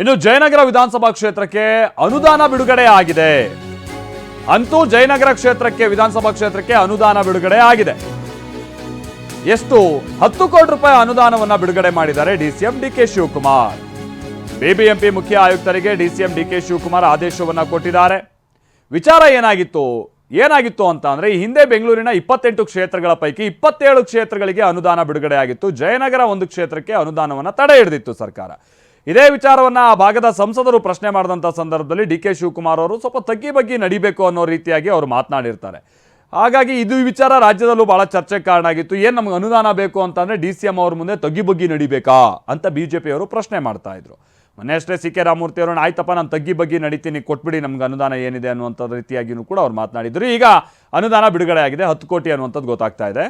ಇನ್ನು ಜಯನಗರ ವಿಧಾನಸಭಾ ಕ್ಷೇತ್ರಕ್ಕೆ ಅನುದಾನ ಬಿಡುಗಡೆ ಆಗಿದೆ. ಅಂತೂ ಜಯನಗರ ಕ್ಷೇತ್ರಕ್ಕೆ ವಿಧಾನಸಭಾ ಕ್ಷೇತ್ರಕ್ಕೆ ಅನುದಾನ ಬಿಡುಗಡೆ ಆಗಿದೆ. ಎಷ್ಟು 10 ಕೋಟಿ ರೂಪಾಯಿ ಅನುದಾನವನ್ನ ಬಿಡುಗಡೆ ಮಾಡಿದ್ದಾರೆ ಡಿಸಿಎಂ ಡಿಕೆ ಶಿವಕುಮಾರ್. ಬಿಬಿಎಂಪಿ ಮುಖ್ಯ ಆಯುಕ್ತರಿಗೆ ಡಿಸಿಎಂ ಡಿಕೆ ಶಿವಕುಮಾರ್ ಆದೇಶವನ್ನ ಕೊಟ್ಟಿದ್ದಾರೆ. ವಿಚಾರ ಏನಾಗಿತ್ತು ಅಂತ ಅಂದ್ರೆ, ಈ ಹಿಂದೆ ಬೆಂಗಳೂರಿನ 28 ಕ್ಷೇತ್ರಗಳ ಪೈಕಿ 27 ಕ್ಷೇತ್ರಗಳಿಗೆ ಅನುದಾನ ಬಿಡುಗಡೆ ಆಗಿತ್ತು. ಜಯನಗರ ಒಂದು ಕ್ಷೇತ್ರಕ್ಕೆ ಅನುದಾನವನ್ನ ತಡೆ ಹಿಡಿದಿತ್ತು ಸರ್ಕಾರ. ಇದೇ ವಿಚಾರವನ್ನ ಆ ಭಾಗದ ಸಂಸದರು ಪ್ರಶ್ನೆ ಮಾಡಿದಂಥ ಸಂದರ್ಭದಲ್ಲಿ ಡಿಕೆ ಶಿವಕುಮಾರ್ ಅವರು ಸ್ವಲ್ಪ ತಗ್ಗಿ ಬಗ್ಗಿ ನಡಿಬೇಕು ಅನ್ನೋ ರೀತಿಯಾಗಿ ಅವರು ಮಾತನಾಡಿರ್ತಾರೆ. ಹಾಗಾಗಿ ಇದು ವಿಚಾರ ರಾಜ್ಯದಲ್ಲೂ ಬಹಳ ಚರ್ಚೆಗೆ ಕಾರಣ ಆಗಿತ್ತು. ಏನು ನಮ್ಗೆ ಅನುದಾನ ಬೇಕು ಅಂತಂದ್ರೆ ಡಿಸಿಎಂ ಅವ್ರ ಮುಂದೆ ತಗ್ಗಿ ಬಗ್ಗಿ ನಡಿಬೇಕಾ ಅಂತ ಬಿಜೆಪಿಯವರು ಪ್ರಶ್ನೆ ಮಾಡ್ತಾ ಇದ್ರು. ಮೊನ್ನೆ ಅಷ್ಟೇ ಸಿ ಕೆ ರಾಮಮೂರ್ತಿ ಅವರು ಆಯ್ತಪ್ಪ ನಾನು ತಗ್ಗಿ ಬಗ್ಗಿ ನಡೀತೀನಿ, ಕೊಟ್ಬಿಡಿ ನಮ್ಗೆ ಅನುದಾನ ಏನಿದೆ ಅನ್ನುವಂಥ ರೀತಿಯಾಗಿಯೂ ಕೂಡ ಅವ್ರು ಮಾತನಾಡಿದ್ರು. ಈಗ ಅನುದಾನ ಬಿಡುಗಡೆ ಆಗಿದೆ, 10 ಕೋಟಿ ಅನ್ನುವಂಥದ್ದು ಗೊತ್ತಾಗ್ತಾ ಇದೆ.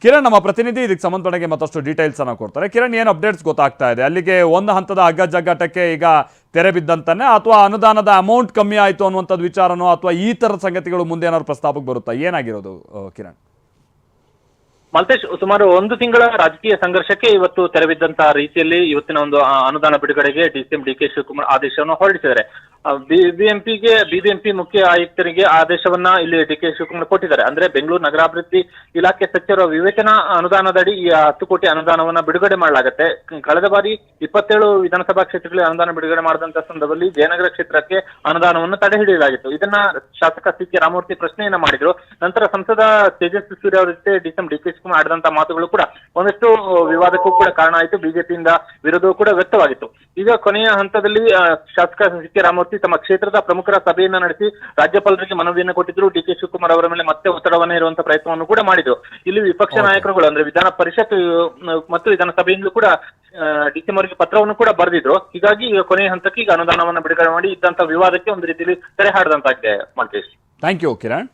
ಕಿರಣ್ ನಮ್ಮ ಪ್ರತಿನಿಧಿ ಇದಕ್ಕೆ ಸಂಬಂಧಪಟ್ಟ ಮತ್ತಷ್ಟು ಡೀಟೇಲ್ಸ್ ಅನ್ನ ಕೊಡ್ತಾರೆ. ಕಿರಣ್, ಏನು ಅಪ್ಡೇಟ್ಸ್ ಗೊತ್ತಾಗ್ತಾ ಇದೆ? ಅಲ್ಲಿಗೆ ಒಂದು ಹಂತದ ಜಗ್ಗಾಟಕ್ಕೆ ಈಗ ತೆರೆ ಬಿದ್ದಂತಾನೆ, ಅಥವಾ ಅನುದಾನದ ಅಮೌಂಟ್ ಕಮ್ಮಿ ಆಯಿತು ಅನ್ನುವಂಥದ್ದು ವಿಚಾರನೋ, ಅಥವಾ ಈ ಥರದ ಸಂಗತಿಗಳು ಮುಂದೆ ಏನಾದ್ರು ಪ್ರಸ್ತಾಪಕ್ಕೆ ಬರುತ್ತಾ? ಏನಾಗಿರೋದು ಕಿರಣ್? ಮಲ್ತೇಶ್, ಸುಮಾರು 1 ತಿಂಗಳ ರಾಜಕೀಯ ಸಂಘರ್ಷಕ್ಕೆ ಇವತ್ತು ತೆರೆಬಿದ್ದಂತಹ ರೀತಿಯಲ್ಲಿ ಇವತ್ತಿನ ಒಂದು ಅನುದಾನ ಬಿಡುಗಡೆಗೆ ಡಿಸಿಎಂ ಡಿಕೆ ಶಿವಕುಮಾರ್ ಆದೇಶವನ್ನು ಹೊರಡಿಸಿದ್ದಾರೆ. ಬಿಬಿಎಂಪಿ ಮುಖ್ಯ ಆಯುಕ್ತರಿಗೆ ಆದೇಶವನ್ನ ಇಲ್ಲಿ ಡಿಕೆ ಶಿವಕುಮಾರ್ ಕೊಟ್ಟಿದ್ದಾರೆ. ಅಂದ್ರೆ ಬೆಂಗಳೂರು ನಗರಾಭಿವೃದ್ಧಿ ಇಲಾಖೆ ಸಚಿವರ ವಿವೇಚನಾ ಅನುದಾನದಡಿ ಈ 10 ಕೋಟಿ ಅನುದಾನವನ್ನ ಬಿಡುಗಡೆ ಮಾಡಲಾಗುತ್ತೆ. ಕಳೆದ ಬಾರಿ 27 ವಿಧಾನಸಭಾ ಕ್ಷೇತ್ರಗಳಿಗೆ ಅನುದಾನ ಬಿಡುಗಡೆ ಮಾಡಿದಂತ ಸಂದರ್ಭದಲ್ಲಿ ಜಯನಗರ ಕ್ಷೇತ್ರಕ್ಕೆ ಅನುದಾನವನ್ನು ತಡೆ ಹಿಡಿಯಲಾಗಿತ್ತು. ಇದನ್ನ ಶಾಸಕ ಸಿ ಕೆ ರಾಮಮೂರ್ತಿ ಪ್ರಶ್ನೆಯನ್ನ ಮಾಡಿದ್ರು. ನಂತರ ಸಂಸದ ತೇಜಸ್ವಿ ಸೂರ್ಯ ಅವರ ಜೊತೆ ಡಿಸಿಎಂ ಡಿಕೆ ಶಿವಕುಮಾರ್ ಆಡಿದಂತ ಮಾತುಗಳು ಕೂಡ ಒಂದಷ್ಟು ವಿವಾದಕ್ಕೂ ಕೂಡ ಕಾರಣ ಆಯಿತು. ಬಿಜೆಪಿಯಿಂದ ವಿರೋಧವೂ ಕೂಡ ವ್ಯಕ್ತವಾಗಿತ್ತು. ಈಗ ಕೊನೆಯ ಹಂತದಲ್ಲಿ ಶಾಸಕ ಸಿ ಕೆ ರಾಮಮೂರ್ತಿ ತಮ್ಮ ಕ್ಷೇತ್ರದ ಪ್ರಮುಖರ ಸಭೆಯನ್ನ ನಡೆಸಿ ರಾಜ್ಯಪಾಲರಿಗೆ ಮನವಿಯನ್ನು ಕೊಟ್ಟಿದ್ರು. ಡಿಕೆ ಶಿವಕುಮಾರ್ ಅವರ ಮೇಲೆ ಮತ್ತೆ ಒತ್ತಡವನ್ನ ಇರುವಂತಹ ಪ್ರಯತ್ನವನ್ನು ಕೂಡ ಮಾಡಿದ್ರು. ಇಲ್ಲಿ ವಿಪಕ್ಷ ನಾಯಕರುಗಳು ಅಂದ್ರೆ ವಿಧಾನ ಪರಿಷತ್ ಮತ್ತು ವಿಧಾನಸಭೆಯಿಂದಲೂ ಕೂಡ ಡಿಸಿಎಂ ಅವರಿಗೆ ಪತ್ರವನ್ನು ಕೂಡ ಬರೆದಿದ್ರು. ಹೀಗಾಗಿ ಈಗ ಕೊನೆಯ ಹಂತಕ್ಕೆ ಈಗ ಅನುದಾನವನ್ನು ಬಿಡುಗಡೆ ಮಾಡಿ ಇದ್ದಂತ ವಿವಾದಕ್ಕೆ ಒಂದು ರೀತಿಯಲ್ಲಿ ತೆರೆ ಹಾಡಿದಂತಾಗಿದೆ. ಮಲ್ಕೇಶ್, ಥ್ಯಾಂಕ್ ಯು ಕಿರಣ್.